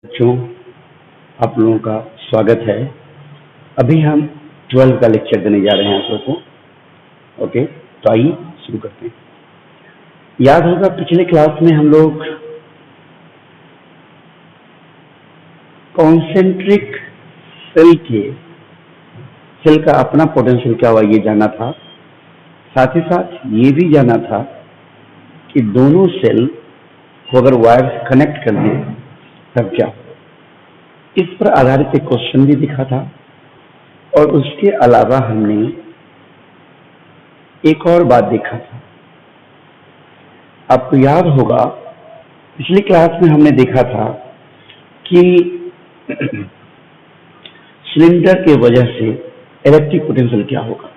बच्चों, आप लोगों का स्वागत है। अभी हम 12 का लेक्चर देने जा रहे हैं आप लोगों को। ओके, तो आइए शुरू करते हैं। याद होगा पिछले क्लास में हम लोग कॉन्सेंट्रिक सेल का अपना पोटेंशियल क्या हुआ ये जाना था। साथ ही साथ ये भी जाना था कि दोनों सेल को अगर वायर से कनेक्ट कर दें तब क्या हो। इस पर आधारित एक क्वेश्चन भी दिखा था और उसके अलावा हमने एक और बात देखा था। आपको याद होगा पिछली क्लास में हमने देखा था कि सिलेंडर के वजह से इलेक्ट्रिक पोटेंशियल क्या होगा।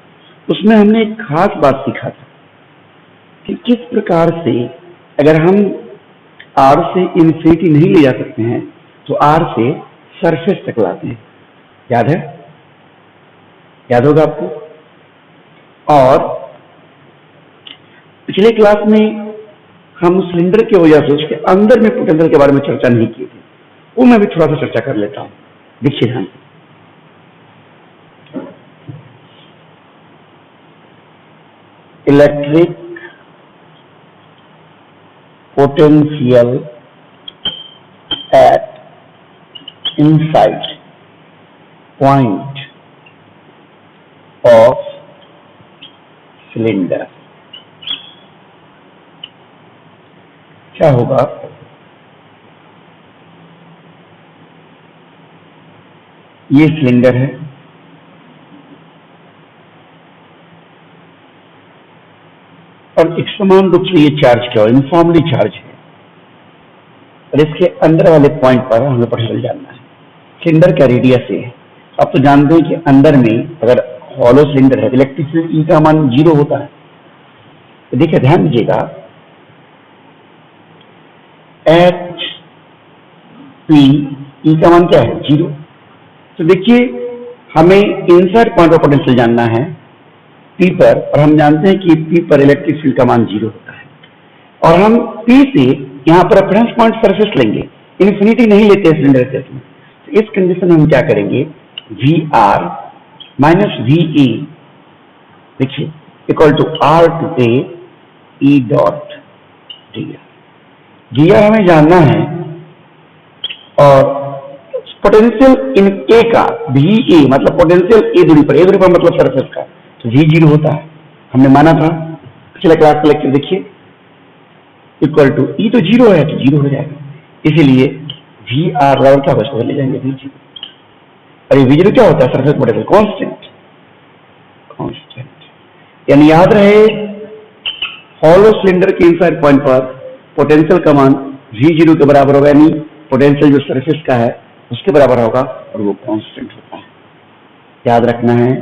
उसमें हमने एक खास बात सीखा था कि किस प्रकार से अगर हम आर से इन्फिनिटी नहीं ले जा सकते हैं तो आर से सरफेस तक लाते हैं। याद है? याद होगा आपको। और पिछले क्लास में हम सिलेंडर की वजह से उसके अंदर में पोटेंशियल के बारे में चर्चा नहीं की थी, वो मैं भी थोड़ा सा चर्चा कर लेता हूं। देखिए ध्यान से, electric potential at inside point of cylinder क्या होगा। ये सिलेंडर है और एक समान रूप से ये चार्ज क्या हो, यूनिफॉर्मली चार्ज है और इसके अंदर वाले पॉइंट पर हमें पोटेंशियल जानना है। सिलेंडर का रेडियस है। आप तो जानते हैं कि अंदर में अगर हॉलो सिलेंडर है इलेक्ट्रिक फील्ड ई का मान 0 होता है। तो देखिए ध्यान दीजिएगा, एच पी ई का मान क्या है 0। तो देखिए हमें इनसाइड पॉइंट ऑफ पोटेंशियल जानना है पी पर, और हम जानते हैं कि पी पर इलेक्ट्रिक फील्ड का मान 0 होता है। और हम पी से यहाँ पर रेफरेंस पॉइंट सरफेस लेंगे, इन्फिनिटी नहीं लेते हैं सिलेंडर केस में। तो इस कंडीशन में हम क्या करेंगे, V are minus V E देखिए equal to R to A E dot D R हमें जानना है। और पोटेंशियल इन ए का वी ए मतलब पोटेंशियल ए दूरी पर मतलब सरफेस का, तो वी 0 होता है। हमने माना था पिछले क्लास का लेक्चर देखिए, इक्वल टू ई तो 0 है तो 0 हो जाएगा, इसीलिए वी आर बराबर क्या बचता ले जाएंगे वी 0। और ये वी 0 क्या होता है, सरफेस पोटेंशियल कांस्टेंट। यानी याद रहे हॉलो सिलेंडर के इनसाइड पॉइंट पर पोटेंशियल का मान वी 0 के बराबर होगा, यानी पोटेंशियल जो सरफेस का है उसके बराबर होगा और वो कांस्टेंट होता है। याद रखना है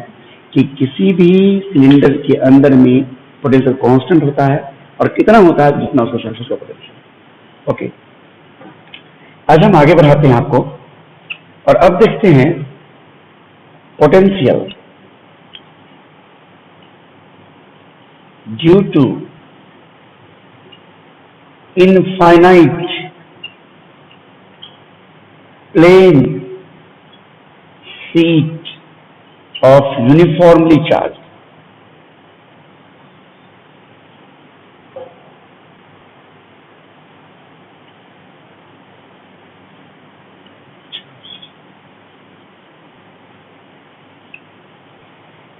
कि किसी भी सिलेंडर के अंदर में पोटेंशियल कांस्टेंट होता है और कितना होता है, जितना उसका सरफेस का पोटेंशियल। ओके, आज हम आगे बढ़ाते हैं आपको और अब देखते हैं potential due to infinite plane sheet of uniformly charged.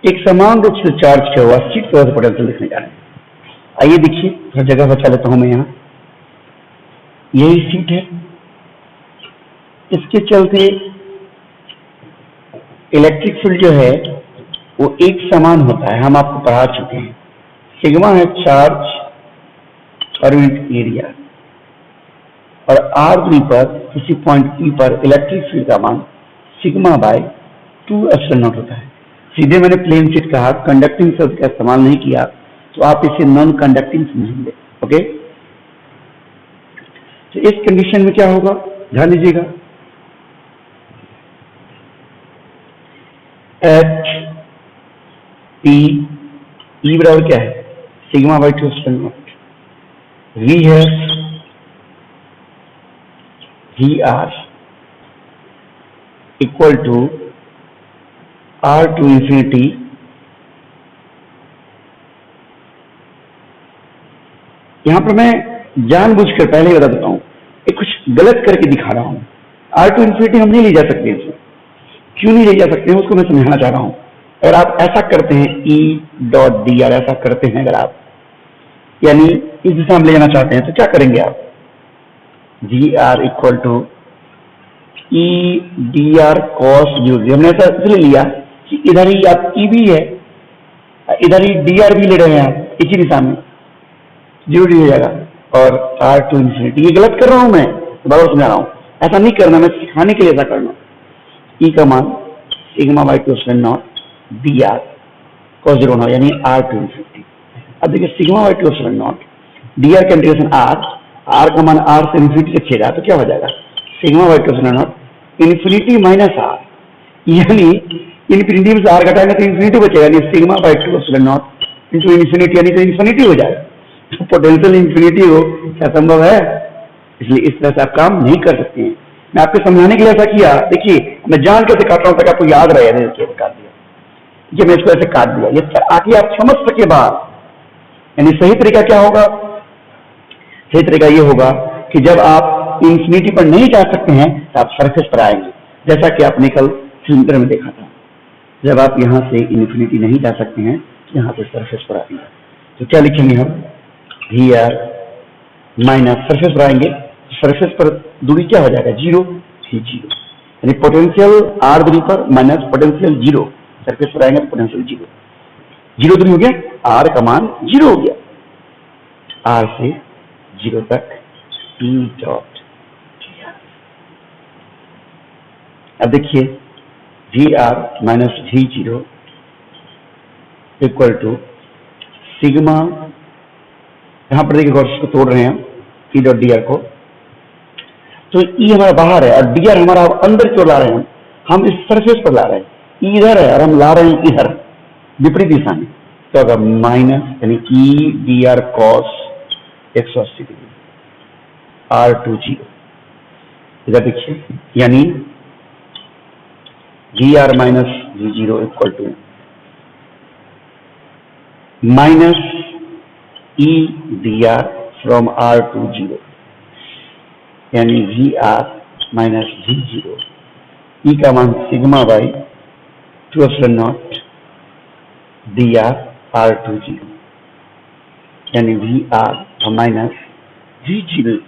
एक समान रूप से चार्ज किया हुआ शीट की वजह से पोटेंशियल लिखने जा रहे हैं। आइए देखिए, हर जगह बचा लेता हूं मैं। यहां यही शीट है, इसके चलते इलेक्ट्रिक फील्ड जो है वो एक समान होता है, हम आपको पढ़ा चुके हैं। सिग्मा है चार्ज पर यूनिट एरिया और आर दूरी पर किसी पॉइंट पी पर इलेक्ट्रिक फील्ड का मान सिग्मा बाय 2 एप्सिलॉन नॉट होता है। सीधे मैंने प्लेन शीट कहा, कंडक्टिंग शब्द का इस्तेमाल नहीं किया, तो आप इसे नॉन कंडक्टिंग समझेंगे। ओके, तो इस कंडीशन में क्या होगा, ध्यान दीजिएगा, एच पी ई बराबर क्या है sigma by 2 epsilon naught. V है V R equal to R to infinity यहां पर मैं जानबूझकर पहले ही बता देता हूं, एक कुछ गलत करके दिखा रहा हूं। आर टू इंफिनिटी हम नहीं ले जा सकते इसमें, क्यों नहीं ले जा सकते हैं उसको मैं समझाना चाह रहा हूं। अगर आप ऐसा करते हैं ई डॉट डी आर, ऐसा करते हैं अगर आप, यानी इस दिशा में ले जाना चाहते हैं, तो क्या करेंगे आप, d r equal to E D R cos u. हमने ऐसा इसलिए लिया कि इधर ही आप ई भी है, इधर ही डी आर भी ले रहे हैं आप, एक ही दिशा में, जीरो डी हो जाएगा। और आर टू इंफिनिटी, ये गलत कर रहा हूं मैं, बराबर समझा रहा हूं, ऐसा नहीं करना, मैं सिखाने के लिए ऐसा करना। ई का मान sigma by two epsilon naught D are cos zero होना, यानी आर टू इंफिनिटी। अब देखिए sigma by two epsilon naught D R का इंटीग्रेशन आर का मान आर से इंफिनिटी तक छेड़ा, तो क्या हो जाएगा, sigma by two epsilon nought infinity minus r, यानी इंफिनिटी में से आर घटाएंगे तो इंफिनिटी बचेगा, यानी sigma by two epsilon nought into infinity, यानी तो इंफिनिटी हो जाएगा। तो पोटेंशियल इंफिनिटी हो, क्या संभव है? इसलिए इस तरह से आप काम नहीं कर सकते हैं। मैं आपको समझाने के लिए ऐसा किया, देखिए मैं जान के काट रहा हूं ताकि आपको याद रहे, काट दिया, ये मैं इसको ऐसे काट दिया, ये आगे आप समझ सके बात। यानी सही तरीका क्या होगा, सही तरीका ये होगा कि जब आप इंफिनिटी पर नहीं जा सकते हैं तो आप सरफेस पर आएंगे, जैसा कि आपने कल चिंतन में देखा था। जब आप यहां से इंफिनिटी नहीं जा सकते हैं तो यहां से सरफेस पर आएंगे, तो क्या लिखेंगे हम, वी आर माइनस सरफेस पर आएंगे, सरफेस पर दूरी क्या हो जाएगा, जीरो, जीरो, यानी पोटेंशियल आर दूरी पर माइनस पोटेंशियल जीरो, सरफेस पर आएंगे तो पोटेंशियल जीरो, जीरो दूरी हो गया, आर का मान जीरो हो गया, आर से जीरो तक ई डॉट। अब देखिए V are minus V zero equal to sigma, यहां पर देखिए इसको तोड़ रहे हैं ई डॉट डी आर को, तो ई हमारा बाहर है और डी आर हमारा अंदर क्यों ला रहे हैं, हम इस सरफेस पर ला रहे हैं, ई इधर है और हम ला रहे हैं इधर विपरीत दिशा में, तो अगर माइनस यानी E D R cos 180 degree R to zero, इधर देखिए, यानी V are minus V zero equal to minus E D R from R to zero, यानी V are minus V zero, E का मान sigma by two epsilon naught D R to zero, यानी V are minus V zero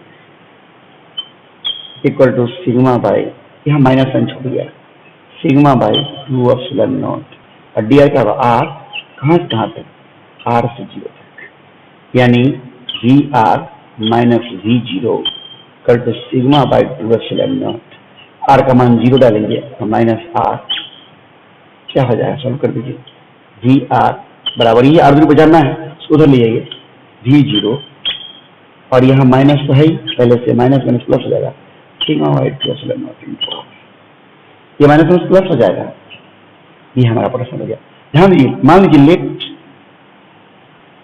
equal to sigma by, यहाँ minus sign छोड़ दिया, sigma by two epsilon naught, और D R का R कहाँ से कहाँ तक, आर से जीरो तक, यानी V are minus V zero कर to sigma by two epsilon not, R का मान जीरो डालेंगे तो माइनस आर, क्या हो जाएगा, सॉल्व कर दीजिए, वी आर बराबर, ये आर दूरी पर जानना है उधर ले जाइए, वी जीरो और यहाँ माइनस तो है ही पहले से, माइनस माइनस प्लस हो जाएगा, sigma by two epsilon not, ये माइनस माइनस प्लस हो जाएगा, ये हमारा प्रश्न हो गया। ध्यान दीजिए, मान लीजिए late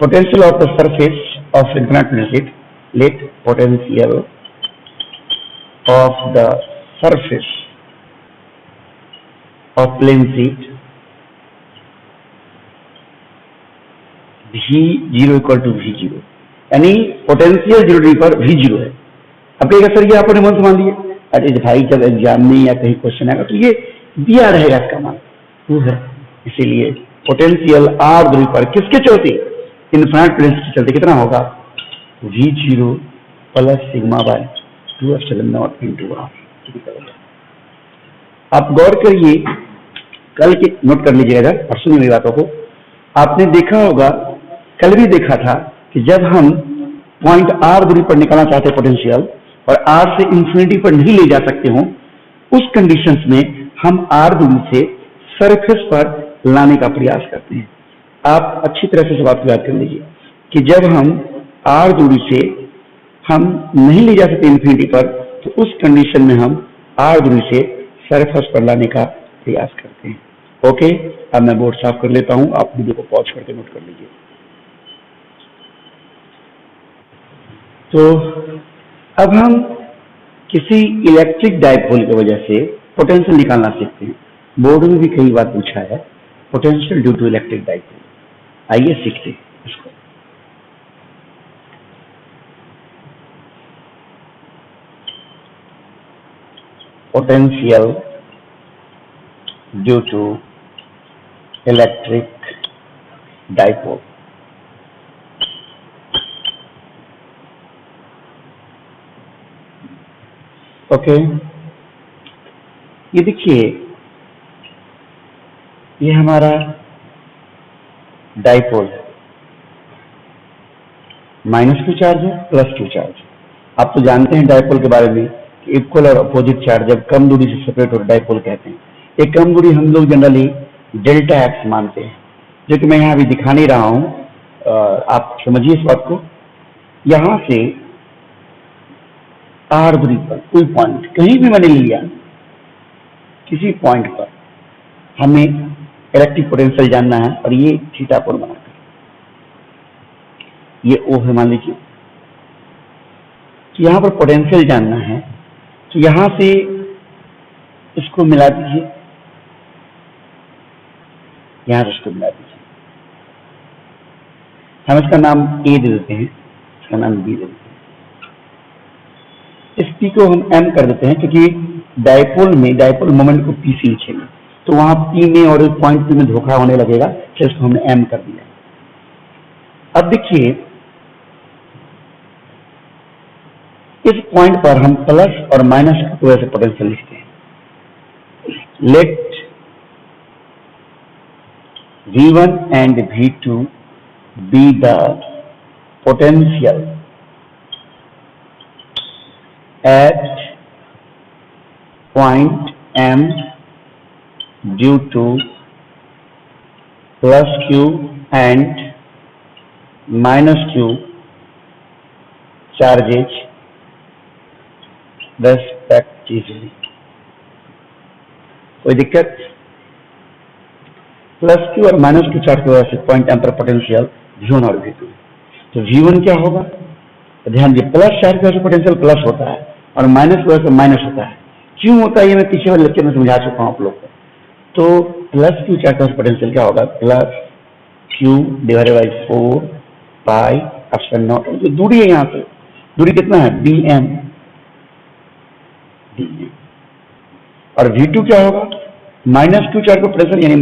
potential of the surface of infinite plane sheet, let potential of the surface of plane sheet V0 equal to V0, यानी पोटेंशियल जीरो डिग्री पर V0 है। अब कहेगा सर ये आपने मन से मान लिए, अरे भाई जब एग्जाम में या कहीं क्वेश्चन आएगा तो ये दिया रहेगा इसका मान टू है, इसीलिए पोटेंशियल आर दूरी पर किसके चलते, इनफाइनाइट प्लेन के चलते कितना होगा, V0 plus sigma by two epsilon nought into r. आप गौर करिए, कल के नोट कर लीजिएगा और सुनिए मेरी बातों को। आपने देखा होगा, कल भी देखा था कि जब हम पॉइंट आर दूरी पर निकालना चाहते हैं पोटेंशियल और आर से इंफिनिटी पर नहीं ले जा सकते हो, उस कंडीशंस में हम आर दूरी से सरफेस पर लाने का प्रयास करते हैं। आप अच्छी तरह से बात याद कर लीजिए कि जब हम आर दूरी से हम नहीं ले जा सकते इंफिनिटी पर, तो उस कंडीशन में हम आर दूरी से सरफेस पर लाने का प्रयास करते हैं। ओके, अब मैं बोर्ड साफ कर लेता हूं, आप वीडियो को पॉज करके नोट कर लीजिए। तो अब हम किसी इलेक्ट्रिक डायपोल की वजह से पोटेंशियल निकालना सीखते हैं। बोर्ड में भी कई बार पूछा है potential due to electric dipole. आइए सीखते हैं इसको। Potential due to electric dipole. Okay, ये देखिए, ये हमारा डाइपोल है, -q चार्ज है, +q चार्ज। आप तो जानते हैं डाइपोल के बारे में कि इक्वल और अपोजिट चार्ज जब कम दूरी से सेपरेट हो डाइपोल कहते हैं। एक कम दूरी हम लोग जनरली डेल्टा एक्स मानते हैं, जो कि मैं यहाँ अभी दिखा नहीं रहा हूँ, आप समझिए इस बात को। यहाँ से r दूरी पर कोई पॉइंट कहीं भी मैंने लिया, किसी पॉइंट पर हमें इलेक्ट्रिक पोटेंशियल जानना है, और ये थीटा कोण बनाकर ये O है मान लीजिए। तो यहाँ पर पोटेंशियल जानना है, तो यहाँ से इसको मिला दीजिए, यहाँ से इसको मिला दीजिए। हम इसका नाम A दे देते हैं, इसका नाम B दे देते हैं। इस P को हम M कर देते हैं, क्योंकि डाइपोल मोमेंट को P से लिखेंगे, तो वहां P में और पॉइंट P में धोखा होने लगेगा, तो इसको हमने M कर दिया। अब देखिए, इस पॉइंट पर हम प्लस और माइनस की वजह से पोटेंशियल लिखते हैं। Let V1 and V2 be the potential at point M due to +q and -q charges respectively। कोई दिक्कत? +q और -q चार्ज की वजह से पॉइंट M पर पोटेंशियल V1 और V2। तो V1 क्या होगा? तो ध्यान दिए, प्लस चार्ज की वजह से पोटेंशियल प्लस होता है और माइनस की वजह से माइनस होता है। क्यों होता है ये मैं पीछे वाले लेक्चर में समझा चुका हूं आप लोग को। तो +q चार्ज का पोटेंशियल क्या होगा? +q / 4 πε0। जो दूरी है, यहाँ से दूरी कितना है? dm। और V2 क्या होगा? -q चार्ज का पोटेंशियल यानी -q,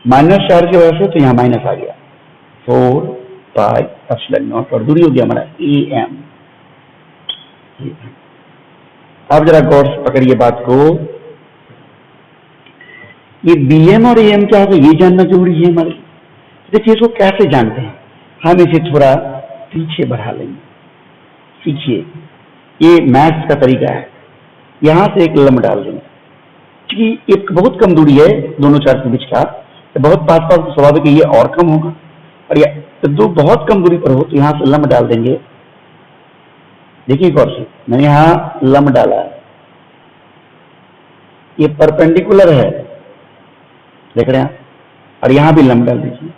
माइनस चार्ज की वजह से, तो यहाँ माइनस आ गया, 4 πε0, और दूरी हो गया हमारा am। अब जरा गौर से पकड़िए बात को, ये bm और am क्या होगा ये जानना जरूरी है हमारे। देखिए, इसको कैसे जानते हैं, हम इसे थोड़ा पीछे बढ़ा लेंगे। सीखिए, ये मैथ्स का तरीका है। यहां से एक लंब डाल देंगे, क्योंकि एक बहुत कम दूरी है दोनों चार्ज के बीच का, तो बहुत पास पास तो स्वाभाविक है ये और कम होगा, और ये तो दो बहुत कम दूरी पर हो, तो यहां से लंब डाल देंगे। देखिए गौर से, मैंने यहां लंब डाला है, ये परपेंडिकुलर है, देख रहे हैं, और यहां भी लंब डाल दीजिए।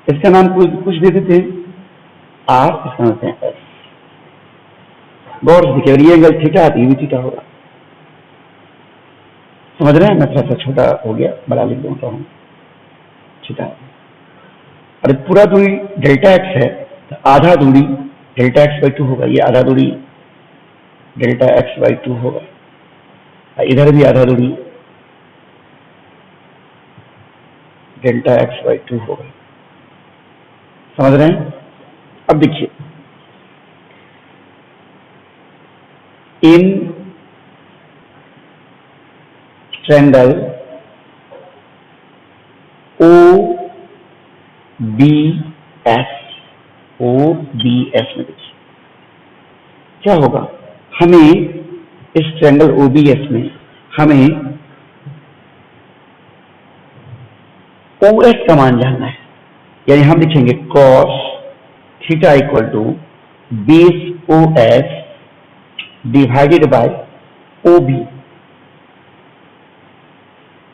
इसका नाम कुछ दे देते हैं R, इसका नाम है S। गौर से देखिए, ये एंगल थीटा है, ये भी थीटा होगा। समझ रहे हैं? मैं थोड़ा सा छोटा हो गया, बड़ा लिख दूंगा हूँ, थीटा। और पूरा दूरी डेल्टा x है, तो आधा दूरी डेल्टा x/2 होगा। ये आधा दूरी डेल्टा x/2 होगा, इधर भी आधा दूरी डेल्टा x/2 होगा। समझ रहे हैं? अब देखिए, इन ट्रायंगल OBS में देखिए क्या होगा। हमें इस ट्रायंगल OBS में हमें OS का मान जानना है, यानी हम लिखेंगे cos theta = base OS divided by OB।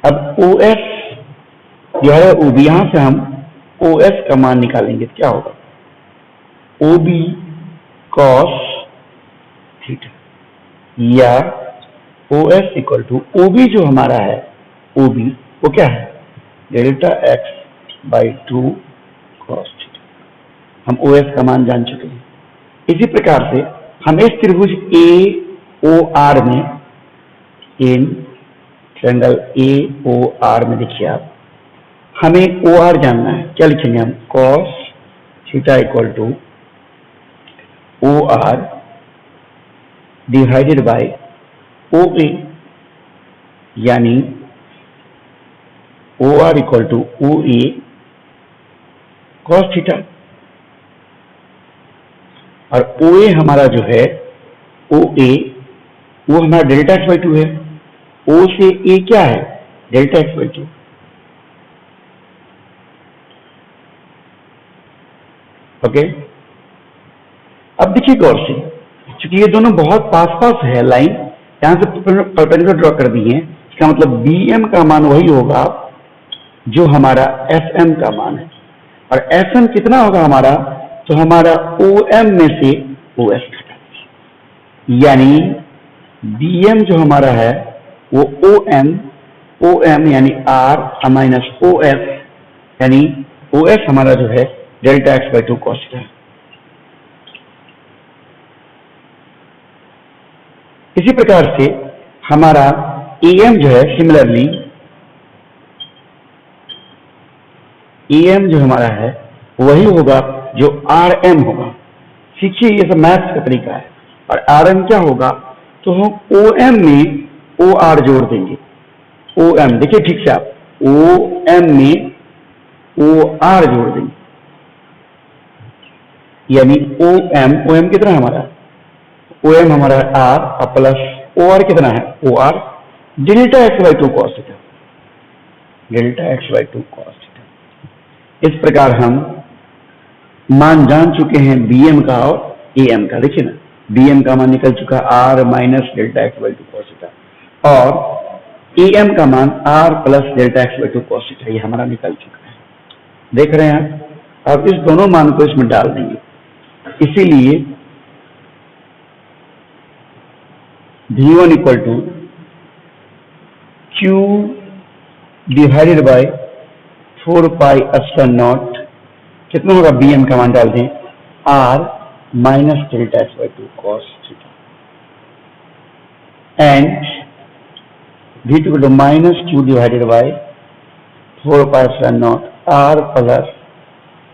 अब OS जो है OB, यहां से हम OS का मान निकालेंगे, क्या होगा? OB cos थीटा, या O S equal to O B जो हमारा है, ओ बी वो क्या है, delta x by 2 cos theta. हम ओ एस का मान जान चुके हैं। इसी प्रकार से हम इस त्रिभुज ए ओ आर में, in triangle A O R में देखिए आप, हमें ओ आर जानना है। क्या लिखेंगे हम, cos theta equal to O R divided by O A, यानी O R equal to O A cos theta. और ओ ए हमारा जो है, ओ ए वो हमारा डेल्टा एक्स बाई 2 है। ओ से ए क्या है, डेल्टा एक्स बाई 2। ओके, अब देखिए गौर से, क्योंकि ये दोनों बहुत पास पास है लाइन, यहां से परपेंडिकुलर ड्रॉ कर दी है, इसका मतलब बी एम का मान वही होगा जो हमारा एफ एम का मान है। और एफ एम कितना होगा हमारा, तो हमारा ओ एम में से ओ एस घटा, यानी बी एम जो हमारा है वो ओ एम यानी आर माइनस ओ एफ, यानी ओ एफ हमारा जो है delta x by 2 cos theta. इसी प्रकार से हमारा ए एम जो है, सिमिलरली ए एम जो हमारा है वही होगा जो आर एम होगा। सीखिए, ये सब मैथ्स का तरीका है। और आर एम क्या होगा, तो हम ओ एम में ओ आर जोड़ देंगे। ओ एम देखिए ठीक से आप, ओ एम में ओ आर जोड़ देंगे, यानी ओ एम कितना है हमारा, ओ एम हमारा है आर और प्लस ओ आर कितना है, O R delta x by 2 cos theta, delta x by 2 cos theta. इस प्रकार हम मान जान चुके हैं बी एम का और ए एम का। देखिए ना, बी एम का मान निकल चुका r minus delta x by 2 cos theta, और ए एम का मान r plus delta x by 2 cos theta, ये हमारा निकल चुका है। देख रहे हैं आप, अब इस दोनों मान को इसमें डाल देंगे। इसीलिए V1 equal to Q divided by 4 pi epsilon naught, कितना होगा, बी एम का मान डाल दें, R minus delta x by 2 cos theta, and V2 equal to minus Q divided by 4 pi epsilon not R plus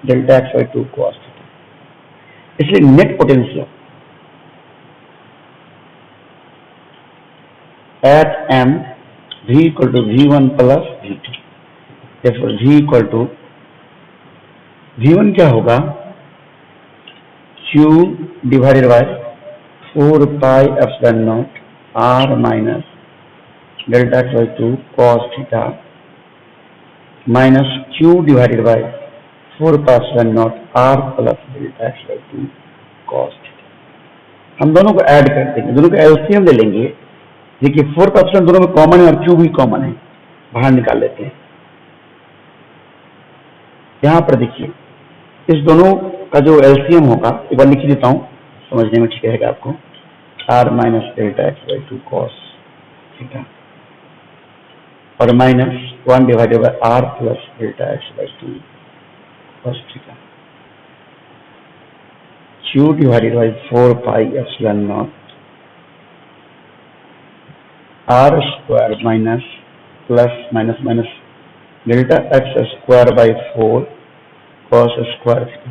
delta x by 2 cos theta. इसलिए net potential at M V equal to V1 plus V2, therefore V equal to V1 क्या होगा, Q divided by 4 pi epsilon not R minus delta x by 2 cos theta, minus Q divided by 4 pi epsilon not R plus delta x by 2 cos theta. हम दोनों को add कर देंगे, दोनों को LCM ले लेंगे। देखिए 4 का ऑप्शन दोनों में कॉमन है और Q भी कॉमन है, बाहर निकाल लेते हैं। यहां पर देखिए, इस दोनों का जो एलसीएम होगा, एक बार लिख देता हूं, समझने में ठीक रहेगा आपको, R minus delta x by 2 cos theta और minus 1 divided by R plus delta x by 2 cos theta, Q divided by 4 pi epsilon not are square minus plus minus minus delta x square by 4 cos square theta,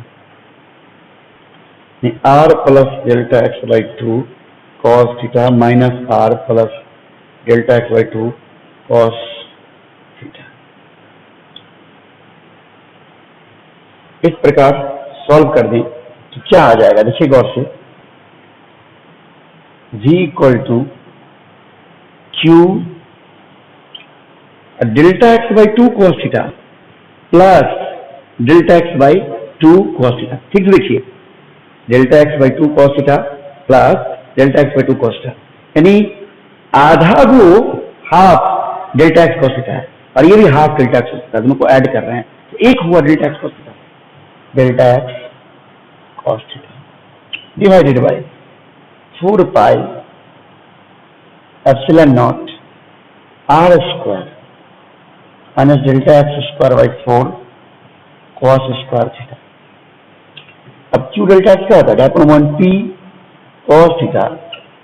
R plus delta x by 2 cos theta minus R plus delta x by 2 cos theta. इस प्रकार solve कर दें तो क्या आ जाएगा, देखिए गौर से, V equal to Q delta x by 2 cos theta plus delta x by 2 cos theta. ठीक से देखिए, delta x by 2 cos theta plus delta x by 2 cos theta, यानी आधा वो half delta x cos theta है और ये भी half delta x cos theta, दोनों को ऐड कर रहे हैं तो एक हुआ delta x cos theta, delta x cos theta divided by 4 pi epsilon not are square minus delta x square by 4 cos square theta. अब क्यू डेल्टा एक्स क्या होता है? Dipole moment p cos theta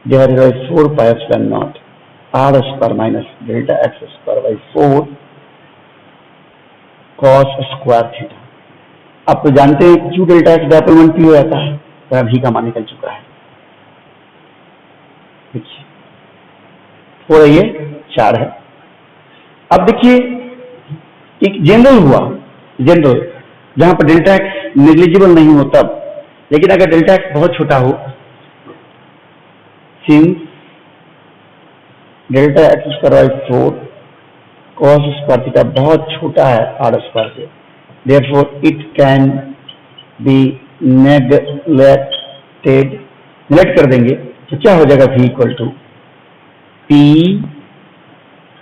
divided by 4 pi epsilon not are square minus delta x square by 4 cos square theta. आप तो जानते हैं q delta x dipole moment p हो जाता है, तो अभी का मान निकल चुका है। देखिए थोड़ा ये 4 है। अब देखिए एक जनरल हुआ, जनरल जहां पर डेल्टा एक्स नेग्लिजिबल नहीं हो तब, लेकिन अगर डेल्टा एक्स बहुत छोटा हो, since delta x square by 4 cos square theta बहुत छोटा है आर स्क्वायर से, therefore it can be neglected. Neglect कर देंगे तो क्या हो जाएगा? v equal to p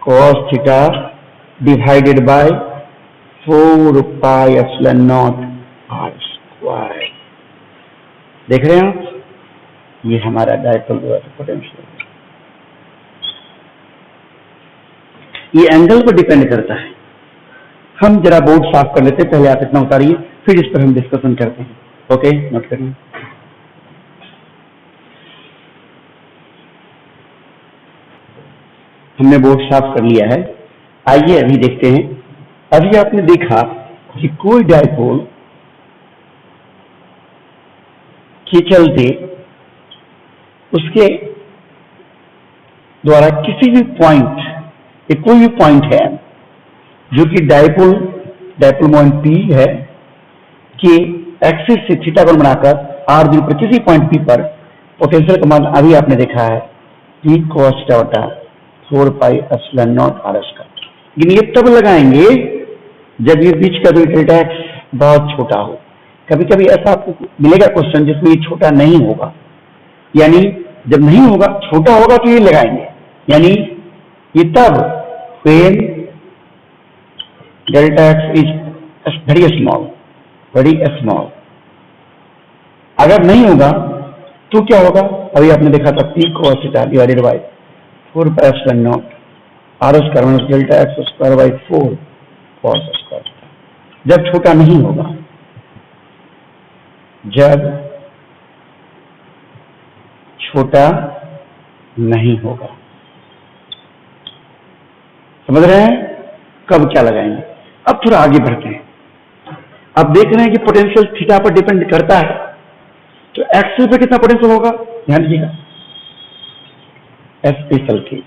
cos theta divided by 4 pi epsilon not are square. देख रहे हैं आप, ये हमारा डायपोल पोटेंशियल। ये एंगल पर डिपेंड करता है। हम जरा बोर्ड साफ कर लेते हैं, पहले आप इतना उतारिए, फिर इस पर हम डिस्कशन करते हैं। ओके, नोट करिए। हमने बोर्ड साफ कर लिया है। आइए अभी देखते हैं। अभी आपने देखा कि कोई डायपोल के चलते उसके द्वारा किसी भी पॉइंट, कोई भी पॉइंट है जो कि डायपोल मोमेंट पी है कि एक्सिस से थीटा कोण बनाकर आर दूरी पर किसी पॉइंट पी पर पोटेंशियल का मान अभी आपने देखा है पी कॉस थीटा बटा 4 pi epsilon not are square. लेकिन ये तब लगाएंगे जब ये बीच का डेल्टा एक्स बहुत छोटा हो। कभी कभी ऐसा आपको मिलेगा क्वेश्चन जिसमें ये छोटा नहीं होगा, यानी जब नहीं होगा, छोटा होगा तो ये लगाएंगे, यानी ये तब when delta x is very small। अगर नहीं होगा तो क्या होगा? अभी आपने देखा था p cos theta divided by 4 pi epsilon not are square minus delta x square by 4 cos square. जब छोटा नहीं होगा, जब छोटा नहीं होगा। समझ रहे हैं? कब क्या लगाएंगे? अब थोड़ा आगे बढ़ते हैं। अब देख रहे हैं कि पोटेंशियल थीटा पर डिपेंड करता है, तो एक्सिस पे कितना पोटेंशियल होगा? ध्यान दीजिएगा, स्पेशल केस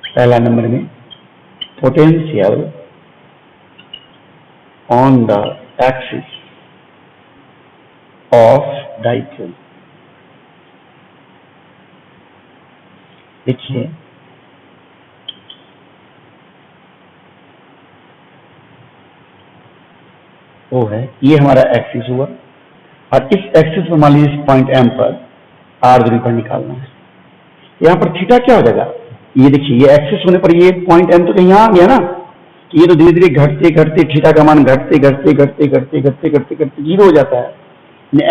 पहला नंबर में potential on the axis of dipole. देखिए वो है, ये हमारा एक्सिस हुआ, और इस एक्सिस पर मान लीजिए पॉइंट एम पर आर दूरी पर निकालना है। यहाँ पर थीटा क्या हो जाएगा? ये देखिए, ये एक्सिस होने पर ये पॉइंट एम तो कहीं यहाँ आ गया ना, कि ये तो धीरे धीरे घटते घटते थीटा का मान घटते घटते घटते घटते घटते घटते घटते 0 हो जाता है।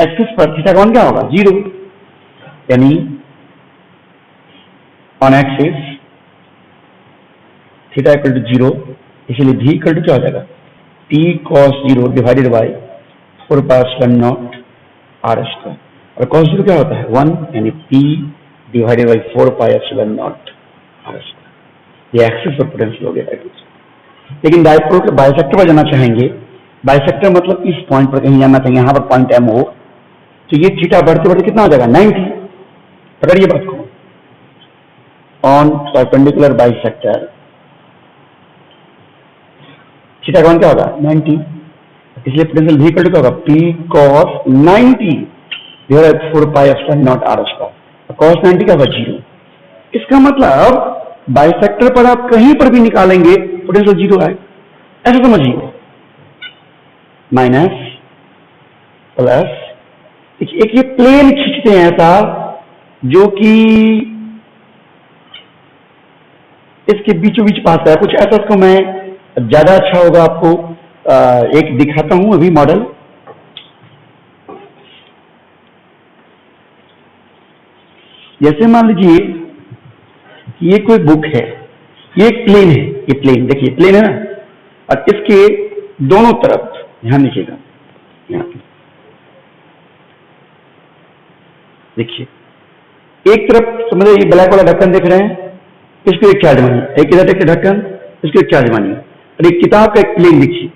एक्सिस पर थीटा का मान क्या होगा? 0, यानी on axis theta equal to 0, इसलिए v इक्वल टू क्या हो जाएगा? p cos 0 divided by 4 pi epsilon not are square. और cos 0 क्या होता है? 1, यानी p divided by 4 pi epsilon not are square. ये एक्सिस पर पोटेंशियल हो गया। लेकिन डायपोल के बाइसेक्टर पर जाना चाहेंगे। बाइसेक्टर मतलब इस पॉइंट पर कहीं जाना चाहिए, यहाँ पर पॉइंट एम हो, तो ये थीटा बढ़ते बढ़ते कितना हो जाएगा? 90। पकड़िए बात को, ऑन परपेंडिकुलर बाइसेक्टर थीटा का मान क्या होगा? 90। इसलिए पोटेंशियल v इक्वल टू क्या होगा? p cos 90 divided 4 pi epsilon not are square. cos 90 क्या होगा? 0। इसका मतलब बाइसेक्टर पर आप कहीं पर भी निकालेंगे पोटेंशियल 0 है, ऐसा समझिए। माइनस प्लस, एक ये प्लेन खींचते हैं ऐसा जो कि इसके बीचों बीच पास है, कुछ ऐसा। इसको मैं ज्यादा अच्छा होगा आपको एक दिखाता हूं अभी मॉडल। जैसे मान लीजिए कि ये कोई बुक है, ये एक प्लेन है, ये प्लेन देखिए प्लेन है ना, और इसके दोनों तरफ ध्यान दीजिएगा, यहाँ देखिए एक तरफ समझो ये ब्लैक वाला ढक्कन देख रहे हैं, इसको एक चार्ज मानिए, एक इधर एक ढक्कन, इसको एक चार्ज मानिए, और एक किताब का एक प्लेन देखिए,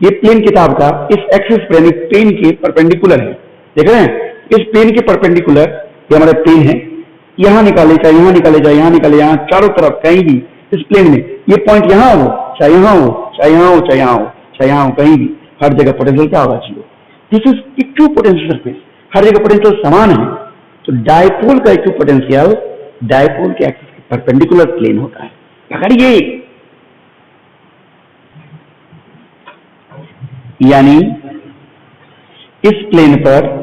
ये प्लेन किताब का इस एक्सिस प्लेन के परपेंडिकुलर है, देख रहे हैं, इस प्लेन के परपेंडिकुलर ये हमारा प्लेन है, यहां निकाले चाहे यहां निकाले जाए, यहां निकाले, यहां चारों तरफ कहीं भी इस प्लेन में ये पॉइंट यहां हो चाहे यहां हो चाहे यहां हो चाहे यहां हो चाहे यहां हो, कहीं भी हर जगह पोटेंशियल क्या होगा, zero. This is equipotential potential surface, हर जगह पोटेंशियल समान है। तो डायपोल का इक्विपोटेंशियल पोटेंशियल डायपोल के एक्सिस के परपेंडिकुलर प्लेन होता है। पकड़िए, यानी इस प्लेन पर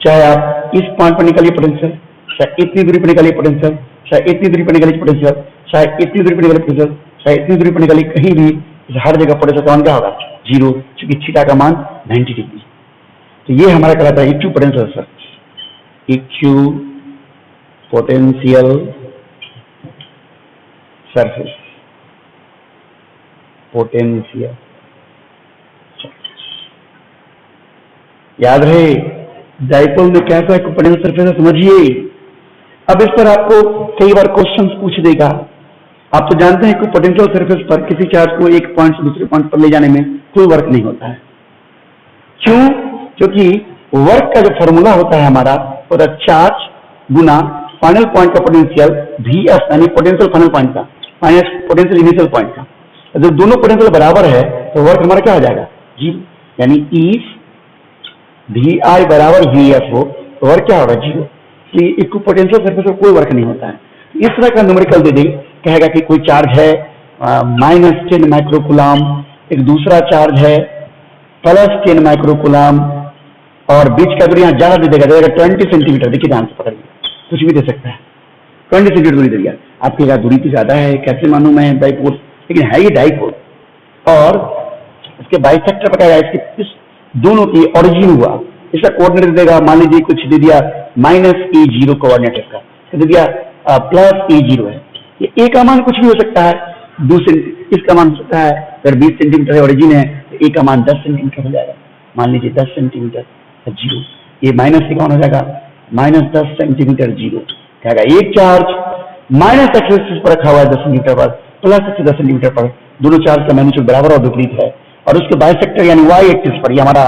चाहे आप इस पॉइंट पर निकालिए पोटेंशियल, चाहे इतनी दूरी पर निकालिए पोटेंशियल, चाहे इतनी दूरी पर निकालिए पोटेंशियल, चाहे इतनी दूरी पर निकालिए पोटेंशियल, चाहे इतनी दूरी पर निकालिए, कहीं भी हर जगह पोटेंशियल मान क्या होगा, जीरो, क्योंकि थीटा का मान 90 डिग्री। तो ये हमारा कहलाता है equipotential sir, equipotential surface, potential. याद रहे डायपोल में कैसा इक्विपोटेंशियल सरफेस है, समझिए। अब इस पर आपको कई बार क्वेश्चंस पूछ देगा। आप तो जानते हैं कि पोटेंशियल सरफेस पर किसी चार्ज को एक पॉइंट से दूसरे पॉइंट पर ले जाने में कोई वर्क नहीं होता है। क्यों? क्योंकि वर्क का जो फॉर्मूला होता है हमारा, वो चार्ज गुना फाइनल पॉइंट का पोटेंशियल VF, यानी पोटेंशियल फाइनल पॉइंट का माइनस पोटेंशियल इनिशियल पॉइंट का। जब दोनों पोटेंशियल बराबर है तो वर्क हमारा क्या हो जाएगा, जीरो। यानी इफ VI बराबर VF हो तो वर्क क्या होगा, जीरो। इसलिए इक्विपोटेंशियल सरफेस पर कोई वर्क नहीं होता है। इस तरह का न्यूमेरिकल दे दें, कहेगा कि कोई चार्ज है -10 माइक्रोकुलाम, एक दूसरा चार्ज है +10 माइक्रोकुलाम, और बीच का दूरी यहाँ ज्यादा दे देगा 20 सेंटीमीटर। देखिए ध्यान से पकड़िए, कुछ भी दे सकता है, 20 सेंटीमीटर दूरी दे दिया। आपके कहा दूरी तो ज्यादा है, कैसे मानूं मैं डाइपोल, लेकिन है ये डाइपोल। और इसके बाइसेक्टर पकड़ेगा, इसके इस दोनों की ओरिजिन हुआ, इसका कोऑर्डिनेट देगा, मान लीजिए कुछ दे दिया -E0 कोऑर्डिनेट इसका, तो दे दिया +E0 है। ये ए का मान कुछ भी हो सकता है, इसका मान हो सकता है, अगर 20 सेंटीमीटर है ओरिजिन है तो ए का मान 10 सेंटीमीटर हो जाएगा, मान लीजिए 10 सेंटीमीटर जीरो। ये माइनस से कौन हो जाएगा, -10 सेंटीमीटर जीरो। कहेगा एक चार्ज माइनस एक्सिस पर रखा हुआ है 10 सेंटीमीटर पर, प्लस एक्सिस 10 सेंटीमीटर पर, दोनों चार्ज का मैग्नीट्यूड बराबर और विपरीत है, और उसके बाइसेक्टर यानी वाई एक्सिस पर, ये हमारा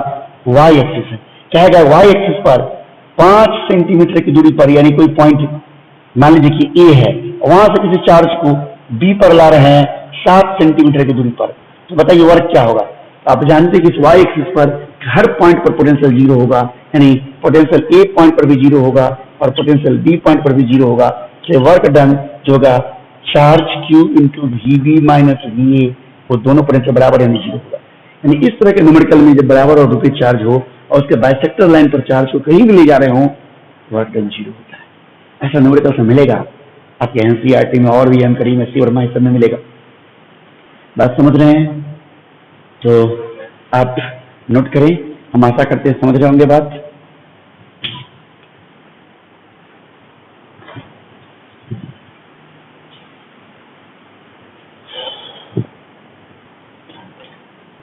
वाई एक्सिस है, कहेगा वाई एक्सिस पर 5 सेंटीमीटर की दूरी पर, यानी कोई पॉइंट मान लीजिए कि ए है, वहां से किसी चार्ज को बी पर ला रहे हैं 7 सेंटीमीटर की दूरी पर, तो बताइए वर्क क्या होगा। आप जानते हैं कि इस वाई एक्सिस पर हर पॉइंट पर पोटेंशियल जीरो होगा, यानी पोटेंशियल ए पॉइंट पर भी जीरो होगा और पोटेंशियल बी पॉइंट पर भी जीरो होगा। तो वर्क डन जो होगा charge Q into VB minus VA, वो दोनों पोटेंशियल बराबर यानी जीरो होगा। यानी इस तरह के न्यूमेरिकल में जब बराबर और विपरीत चार्ज हो और उसके बाइसेक्टर लाइन पर चार्ज को कहीं भी ले जा रहे हो, वर्क डन जीरो होता है। ऐसा न्यूमेरिकल से मिलेगा आपके NCERT में, और भी अंकरी में, सी और माई सब में मिलेगा। बात समझ रहे हैं? तो आप नोट करें, हम आशा करते हैं समझ रहे होंगे बात।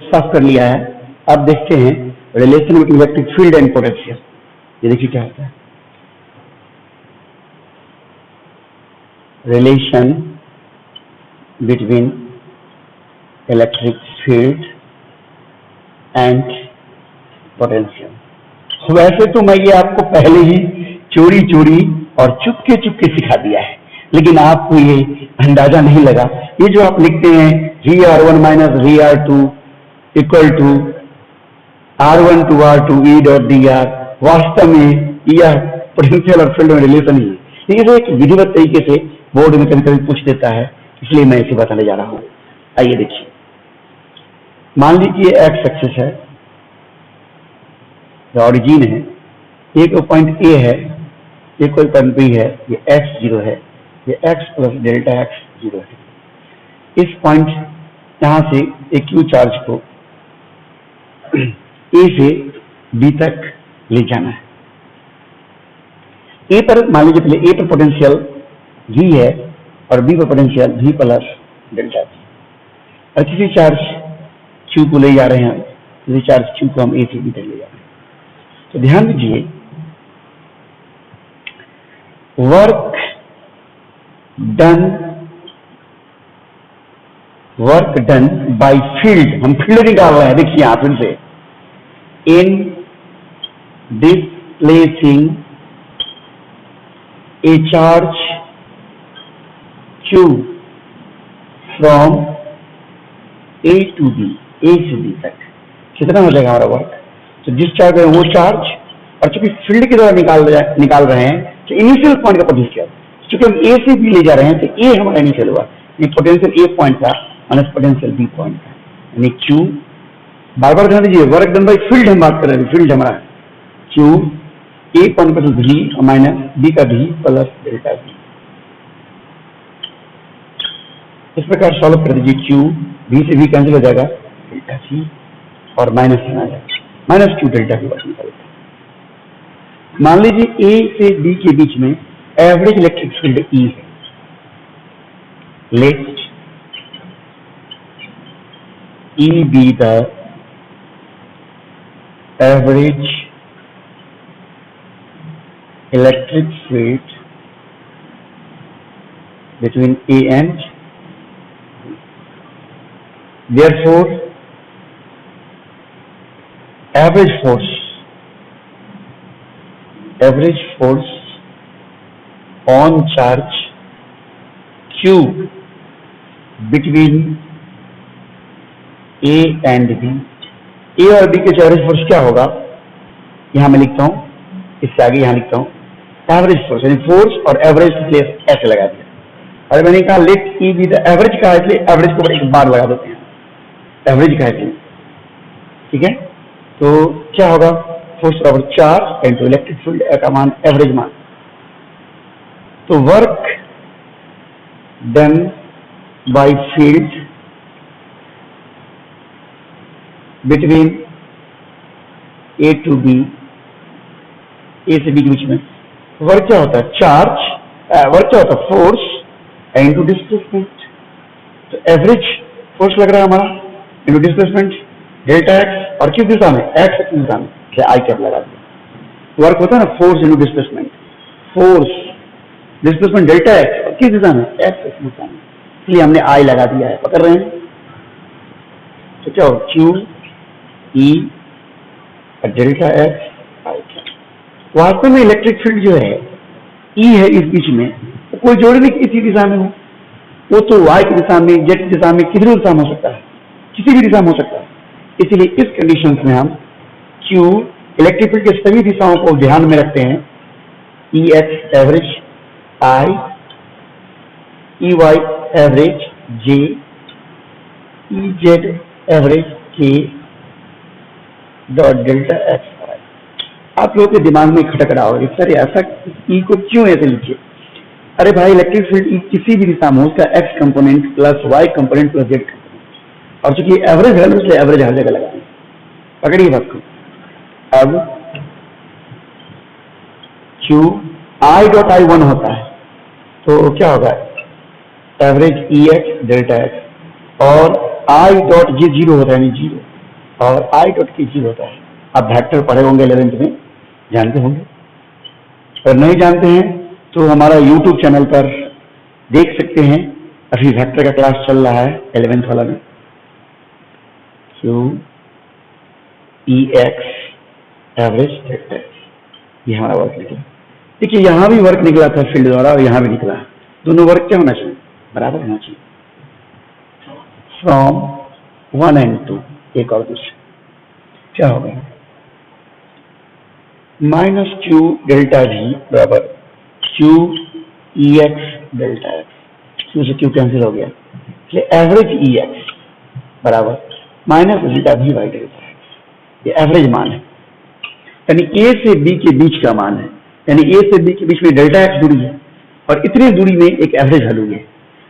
साफ कर लिया है। अब देखते हैं relation between electric field and potential. ये देखिए क्या होता है, relation between electric field and potential. वैसे तो मैं ये आपको पहले ही चोरी चोरी और चुपके चुपके सिखा दिया है, लेकिन आपको ये अंदाजा नहीं लगा। ये जो आप लिखते हैं VR1 minus VR2 equal to R1 to R2 E dot dr, वास्तव में यह पोटेंशियल और फील्ड में रिलेशन ही है। लेकिन एक विधिवत तरीके से बोर्ड में कभी कभी पूछ देता है, इसलिए मैं इसे बताने जा रहा हूं। आइए देखिए, मान लीजिए एक्स एक्सिस है, ऑरिजिन है, एक पॉइंट ए है, एक कोई पॉइंट बी है, ये x0 है, ये x प्लस डेल्टा x 0 है। इस पॉइंट यहां से एक क्यू चार्ज को ए से बी तक ले जाना है। ए पर मान लीजिए पहले ए पर पोटेंशियल V है और बी पर potential V plus delta V, और किसी चार्ज Q को ले जा रहे हैं, किसी चार्ज Q को हम ए से बी तक ले जा रहे हैं। तो ध्यान दीजिए वर्क डन बाय फील्ड, हम फील्ड निकाल रहे हैं, देखिए यहां फिर से, इन displacing a charge Q from A to B, A से B तक कितना हो जाएगा हमारा वर्क। तो जिस चार्ज है वो चार्ज, और चूंकि फील्ड के द्वारा निकाल रहे हैं तो इनिशियल पॉइंट का पोटेंशियल, चूंकि हम A से B ले जा रहे हैं तो A हमारा इनिशियल हुआ, ये पोटेंशियल A पॉइंट था माइनस पोटेंशियल B पॉइंट था, यानी Q, बार बार ध्यान दीजिए वर्क डन बाय फील्ड हम बात कर रहे हैं, फील्ड हमारा Q A पॉइंट पर V माइनस B का V प्लस डेल्टा V। इस प्रकार सॉल्व कर दीजिए, Q V से V कैंसिल हो जाएगा, डेल्टा V और माइनस में आ जाएगा, माइनस Q डेल्टा V बात निकालते। मान लीजिए A से B के बीच में एवरेज इलेक्ट्रिक फील्ड E है, late E be the average electric field between A and B. Therefore, average force on charge Q between A and B, A और B के एवरेज फोर्स क्या होगा, यहां मैं लिखता हूं, इससे आगे यहां लिखता हूं एवरेज फोर्स, यानी फोर्स और एवरेज प्लेस ऐसे लगा दिया, और मैंने कहा let e be the average का, इसलिए एवरेज को एक बार लगा देते हैं, एवरेज का है, ठीक है। तो क्या होगा, फोर्स बराबर चार्ज इनटू इलेक्ट्रिक फील्ड का मान एवरेज मान। तो work done by field between A to B, A से बी के बीच में वर्क क्या होता है, चार्ज, वर्क क्या होता है, फोर्स इनटू डिस्प्लेसमेंट। तो एवरेज फोर्स लग रहा है हमारा इनटू डिस्प्लेसमेंट डेल्टा एक्स, और किस दिशा में, एक्स की दिशा में, आई कैप लगा दिया। वर्क होता है ना force into displacement, force displacement delta x, और किस दिशा में, एक्स की दिशा में, इसलिए हमने आई लगा दिया है, पकड़ रहे हैं। तो क्या हो, क्यू ई डेल्टा एक्स आई कैप। वास्तव में इलेक्ट्रिक फील्ड जो है ई है इस बीच में, तो कोई जोड़ नहीं इसी दिशा में हो, वो तो वाई की दिशा में, जेड की दिशा में, किसी भी दिशा में हो सकता है, किसी भी दिशा में हो सकता है। इसलिए इस कंडीशन में हम क्यू इलेक्ट्रिक फील्ड के सभी दिशाओं को ध्यान में रखते हैं, E X average I, E Y average J, E Z average K dot delta X. आप लोगों के दिमाग में खटक रहा होगा सर ऐसा ई को क्यों ऐसे लिखिए, अरे भाई इलेक्ट्रिक फील्ड ई किसी भी दिशा में हो, उसका x component plus y component plus z component, और चूंकि एवरेज है इसलिए एवरेज हर जगह लगाएंगे। पकड़िए बात को, अब क्यू आई डॉट आई 1 होता है, तो क्या होगा, एवरेज ई एक्स डेल्टा एक्स, और आई डॉट जे 0 होता है, यानी 0, और आई डॉट के 0 होता है। आप वेक्टर पढ़े होंगे 11th में, जानते होंगे, अगर नहीं जानते हैं तो हमारा YouTube चैनल पर देख सकते हैं, अभी वेक्टर का क्लास चल रहा है 11th वाला में। Q E X average delta x, ये हमारा वर्क निकला। देखिए यहाँ भी वर्क निकला था फील्ड द्वारा, और यहाँ भी निकला है, दोनों वर्क क्या होना चाहिए, बराबर होना चाहिए, फ्रॉम 1 and 2। एक और दूसरा क्या होगा, माइनस क्यू डेल्टा वी बराबर Q E x delta x, Q से क्यू कैंसिल हो गया, इसलिए एवरेज ई एक्स बराबर minus delta v by delta x, ये एवरेज मान है, यानी ए से बी के बीच का मान है, यानी ए से बी के बीच में डेल्टा एक्स दूरी है और इतनी दूरी में एक एवरेज वैल्यू है।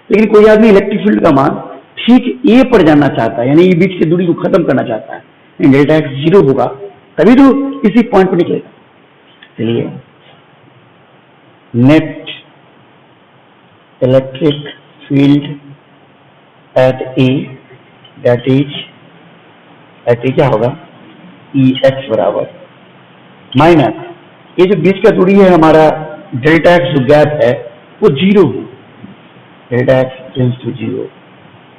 लेकिन कोई आदमी इलेक्ट्रिक फील्ड का मान ठीक ए पर जाना चाहता है, यानी ये बीच की दूरी को खत्म करना चाहता है, डेल्टा एक्स 0 होगा तभी तो इसी पॉइंट पर निकलेगा। चलिए net electric field at A, that is at A क्या होगा, ई एक्स बराबर माइनस ये जो बीच का दूरी है हमारा डेल्टा एक्स जो गैप है वो जीरो है, delta x tends to zero,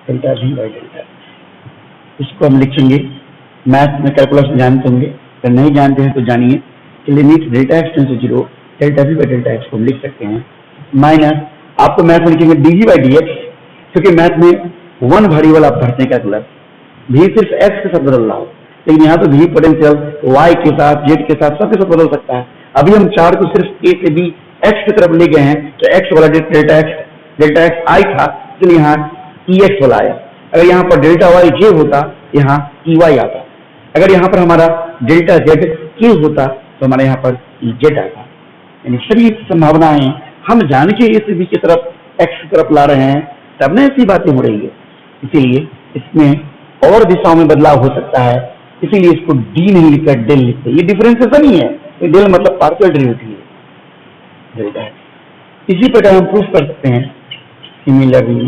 delta v by delta. इसको हम लिखेंगे, मैथ में कैलकुलस जानते होंगे, अगर नहीं जानते हैं तो जानिए कि limit delta x tends to zero delta v by delta x को हम लिख सकते हैं माइनस आपको मैथ में लिखेंगे d v by d x, क्योंकि मैथ में वन वेरिएबल आप भरते हैं कैलकुलस, भी सिर्फ एक्स के साथ बदल रहा हो, लेकिन यहाँ तो भी पोटेंशियल वाई के साथ जेड के साथ सबके साथ बदल सकता है। अभी हम चार को सिर्फ ए से बी एक्स की तरफ ले गए हैं, तो एक्स वाला डेल्टा एक्स आई था, इसलिए यहाँ ई एक्स वाला आया। अगर यहाँ पर डेल्टा वाई जे होता, यहाँ ई वाई आता। अगर यहाँ पर हमारा डेल्टा जेड के होता तो हमारे यहाँ पर ई जेड आता। यानी सभी संभावनाएं हम जान के ए से बी की तरफ एक्स की तरफ ला रहे हैं, तब ना ऐसी बातें हो रही है। इसीलिए इसमें और दिशाओं में बदलाव हो सकता है, इसीलिए इसको डी नहीं लिखा, डेल लिखते। ये डिफरेंशिएशन ही है, डेल मतलब पार्शियल डेरिवेटिव है। इसी प्रकार हम प्रूफ कर सकते हैं सिमिलरली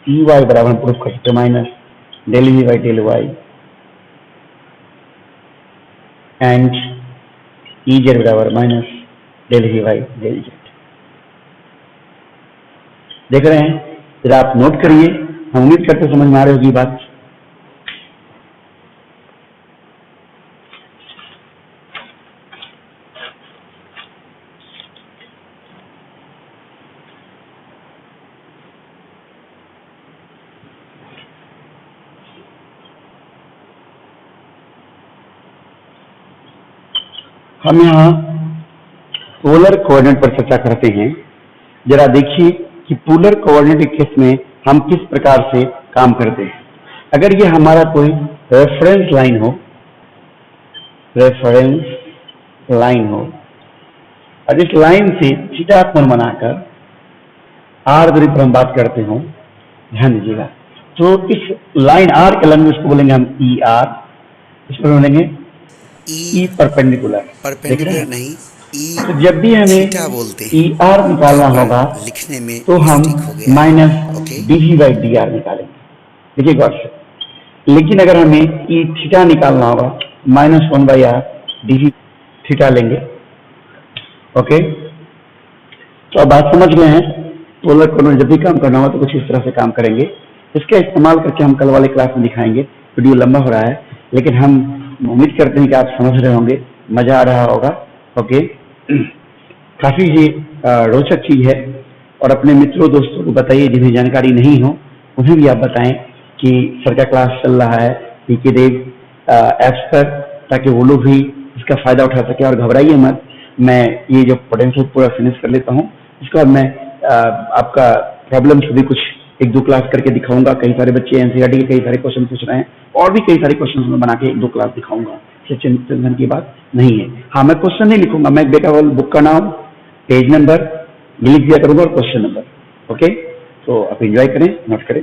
ई वाई बराबर हम प्रूफ कर सकते हैं minus del V by del Y and E Z बराबर minus del V by del Z. देख रहे हैं, जरा आप नोट करिए, हम उम्मीद करते समझ में आ रही होगी बात। हम यहाँ पोलर कोऑर्डिनेट पर चर्चा करते हैं। जरा देखिए कि पोलर कोऑर्डिनेट के केस में हम किस प्रकार से काम करते हैं। अगर ये हमारा कोई रेफरेंस लाइन हो, और इस लाइन से थीटा कोण बनाकर आर दूरी पर हम बात करते हो, ध्यान दीजिएगा, तो इस लाइन आर के लंब इसको बोलेंगे हम ई आर, इस पर बोलेंगे ई परपेंडिकुलर नहीं, ई तो जब भी हमें बोलते हैं, ई आर निकालना होगा लिखने में तो हम minus d v by d r निकालेंगे। देखिए गौर से, लेकिन अगर हमें ई थीटा निकालना होगा minus one by r d v theta लेंगे। ओके, तो अब बात समझ गए हैं। पोलर कोऑर्डिनेट जब भी काम करना होगा तो कुछ इस तरह से काम करेंगे। इसका इस्तेमाल करके हम कल वाले क्लास में दिखाएंगे। वीडियो लंबा हो रहा है, लेकिन हम उम्मीद करते हैं कि आप समझ रहे होंगे, मजा आ रहा होगा। ओके, काफी ये रोचक चीज है, और अपने मित्रों दोस्तों को बताइए जिन्हें जानकारी नहीं हो, उन्हें भी आप बताएं कि सर का क्लास चल रहा है पीके देव ऐप्स पर, ताकि वो लोग भी इसका फायदा उठा सके। और घबराइए मत, मैं ये जो पोटेंशियल पूरा फिनिश कर लेता हूँ, इसके बाद मैं आपका प्रॉब्लम भी कुछ एक दो क्लास करके दिखाऊंगा। कई सारे बच्चे एनसीईआरटी के कई सारे क्वेश्चन पूछ रहे हैं, और भी कई सारे क्वेश्चन मैं बना के एक दो क्लास दिखाऊंगा। चिंतन की बात नहीं है। हाँ, मैं क्वेश्चन नहीं लिखूंगा, मैं बेकेवल बुक का नाम, पेज नंबर लिख दिया करूंगा और क्वेश्चन नंबर। ओके, तो आप एंजॉय करें, नोट करें।